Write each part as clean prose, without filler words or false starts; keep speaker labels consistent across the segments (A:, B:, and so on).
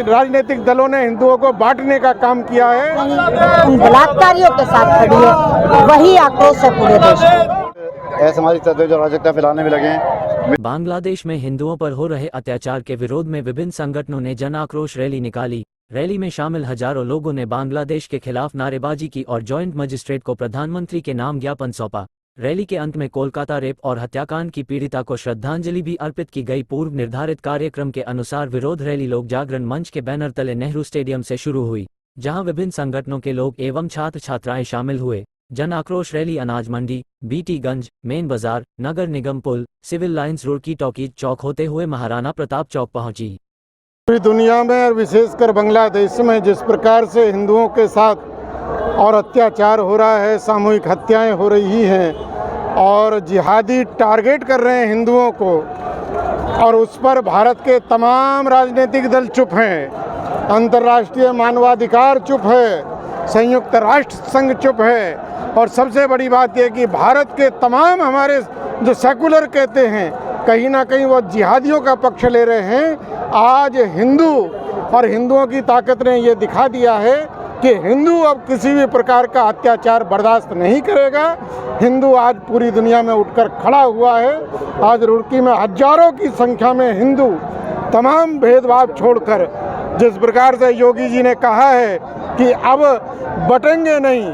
A: राजनीतिक दलों ने हिंदुओं को बांटने का काम किया है।
B: उन बलात्कारियों के साथ खड़ी है, वही आक्रोश है पूरे देश में।
C: असामाजिक तत्व जो अराजकता फैलाने में लगे हैं।
D: बांग्लादेश में हिंदुओं पर हो रहे अत्याचार के विरोध में विभिन्न संगठनों ने जन आक्रोश रैली निकाली। रैली में शामिल हजारों लोगों ने बांग्लादेश के खिलाफ नारेबाजी की और जॉइंट मजिस्ट्रेट को प्रधानमंत्री के नाम ज्ञापन सौंपा। रैली के अंत में कोलकाता रेप और हत्याकांड की पीड़िता को श्रद्धांजलि भी अर्पित की गई। पूर्व निर्धारित कार्यक्रम के अनुसार विरोध रैली लोक जागरण मंच के बैनर तले नेहरू स्टेडियम से शुरू हुई, जहां विभिन्न संगठनों के लोग एवं छात्र छात्राएं शामिल हुए। जन आक्रोश रैली अनाज मंडी, बीटीगंज, मेन बाजार, नगर निगम पुल, सिविल लाइंस रुड़की टॉकीज चौक होते हुए महाराणा प्रताप चौक पहुंची।
A: पूरी दुनिया में और विशेषकर बांग्लादेश में जिस प्रकार से हिंदुओं के साथ और अत्याचार हो रहा है, सामूहिक हत्याएं हो रही हैं और जिहादी टारगेट कर रहे हैं हिंदुओं को, और उस पर भारत के तमाम राजनीतिक दल चुप हैं, अंतर्राष्ट्रीय मानवाधिकार चुप है, संयुक्त राष्ट्र संघ चुप है, और सबसे बड़ी बात यह कि भारत के तमाम हमारे जो सेकुलर कहते हैं, कहीं ना कहीं वो जिहादियों का पक्ष ले रहे हैं। आज हिंदू और हिंदुओं की ताकत ने ये दिखा दिया है कि हिंदू अब किसी भी प्रकार का अत्याचार बर्दाश्त नहीं करेगा। हिंदू आज पूरी दुनिया में उठकर खड़ा हुआ है। आज रुड़की में हजारों की संख्या में हिंदू तमाम भेदभाव छोड़कर, जिस प्रकार से योगी जी ने कहा है कि अब बटेंगे नहीं,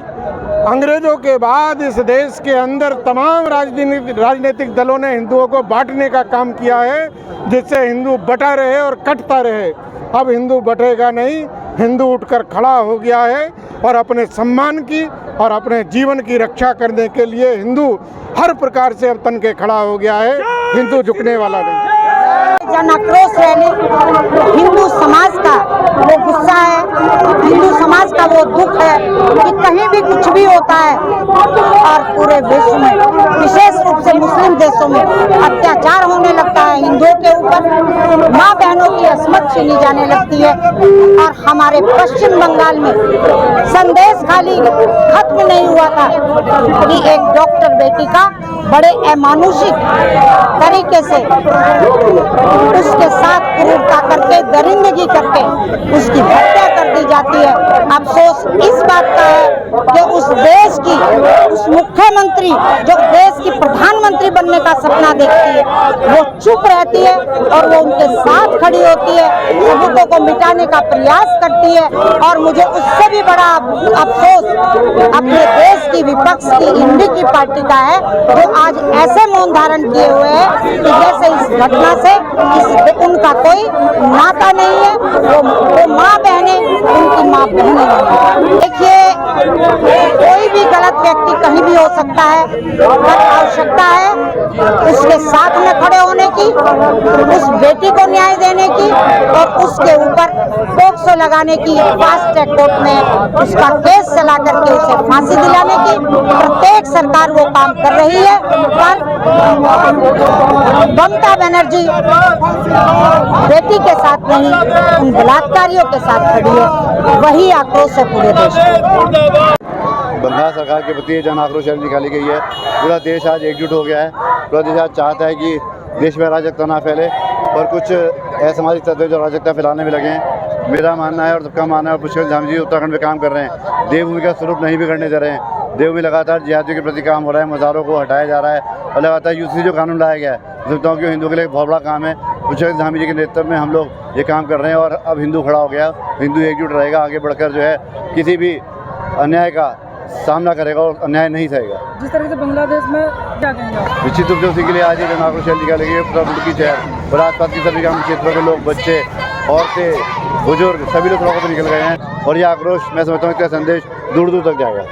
A: अंग्रेजों के बाद इस देश के अंदर तमाम राजनीतिक दलों ने हिंदुओं को बांटने का काम किया है, जिससे हिंदू बटा रहे और कटता रहे। अब हिंदू बटेगा नहीं, हिंदू उठकर खड़ा हो गया है और अपने सम्मान की और अपने जीवन की रक्षा करने के लिए हिंदू हर प्रकार से अब तन के खड़ा हो गया है। हिंदू झुकने वाला नहीं।
B: जन आक्रोश रैली हिंदू समाज का वो गुस्सा है, हिंदू समाज का वो दुख है कि कहीं भी कुछ भी होता है और पूरे विश्व में, विशेष रूप से मुस्लिम देशों में अत्याचार होने लगता है हिंदुओं के ऊपर, माँ बहनों की असमत छीनी जाने लगती है। और हमारे पश्चिम बंगाल में संदेश खाली खत्म नहीं हुआ था कि एक डॉक्टर बेटी का बड़े अमानुषिक तरीके से उसके साथ क्रूरता करके, दरिंदगी करके उसकी हत्या कर दी जाती है। अफसोस इस बात का है कि उस देश की उस मुख्यमंत्री जो देश की प्रधानमंत्री बनने का सपना देखती है, वो चुप रहती है और वो उनके साथ खड़ी होती है, सबूतों को मिटाने का प्रयास करती है। और मुझे उससे भी बड़ा अफसोस अपने देश की विपक्ष की इंडी की पार्टी का है, जो आज ऐसे मौन धारण किए हुए हैं कि जैसे इस घटना से उनका कोई नाता नहीं है। वो माँ बहने उनकी माँ बहने। देखिए, कोई भी गलत व्यक्ति कहीं भी हो सकता है, अगर आवश्यकता है उसके साथ में खड़े होने की, उस बेटी को न्याय देने की और उसके ऊपर पोक्सो लगाने की, फास्ट ट्रैक कोर्ट में उसका केस चला करके उसे फांसी दिलाने की प्रत्येक सरकार वो काम कर रही है। पर ममता बनर्जी बेटी के साथ नहीं, उन बलात्कारियों के साथ खड़ी है, वही आक्रोश है पूरे देश में।
C: बंगाल सरकार के प्रति जन आक्रोश रैली निकाली गई है। पूरा देश आज एकजुट हो गया है। पूरा देश आज चाहता है कि देश में अराजकता ना फैले, और कुछ असामाजिक तत्व जो अराजकता फैलाने में लगे हैं। मेरा मानना है और सबका मानना है, पुष्कर धाम जी उत्तराखंड में काम कर रहे हैं, देवभूमि का स्वरूप नहीं बिगड़ने दे रहे हैं। देवभूमि लगातार जिहादियों के प्रति काम हो रहा है, मज़ारों को हटाया जा रहा है और लगातार यूसी जो कानून लाया गया है, सोचता हूँ कि हिंदुओं के लिए बहुत बड़ा काम है। पुष्कर धाम जी के नेतृत्व में हम लोग ये काम कर रहे हैं और अब हिंदू खड़ा हो गया, हिंदू एकजुट रहेगा, आगे बढ़कर जो है किसी भी अन्याय का सामना करेगा और अन्याय नहीं सहेगा।
E: जिस तरह से बांग्लादेश में क्या कहेंगे?
C: निश्चित रूप से उसी के लिए आज ये जन आक्रोश रैली निकाली गई है। पूरा रुड़की शहर और आसपास के सभी ग्रामीण क्षेत्रों के लोग, बच्चे, औरतें, बुजुर्ग सभी लोग सड़कों पर निकल गए हैं और ये आक्रोश मैं समझता हूँ इसका संदेश दूर दूर तक जाएगा।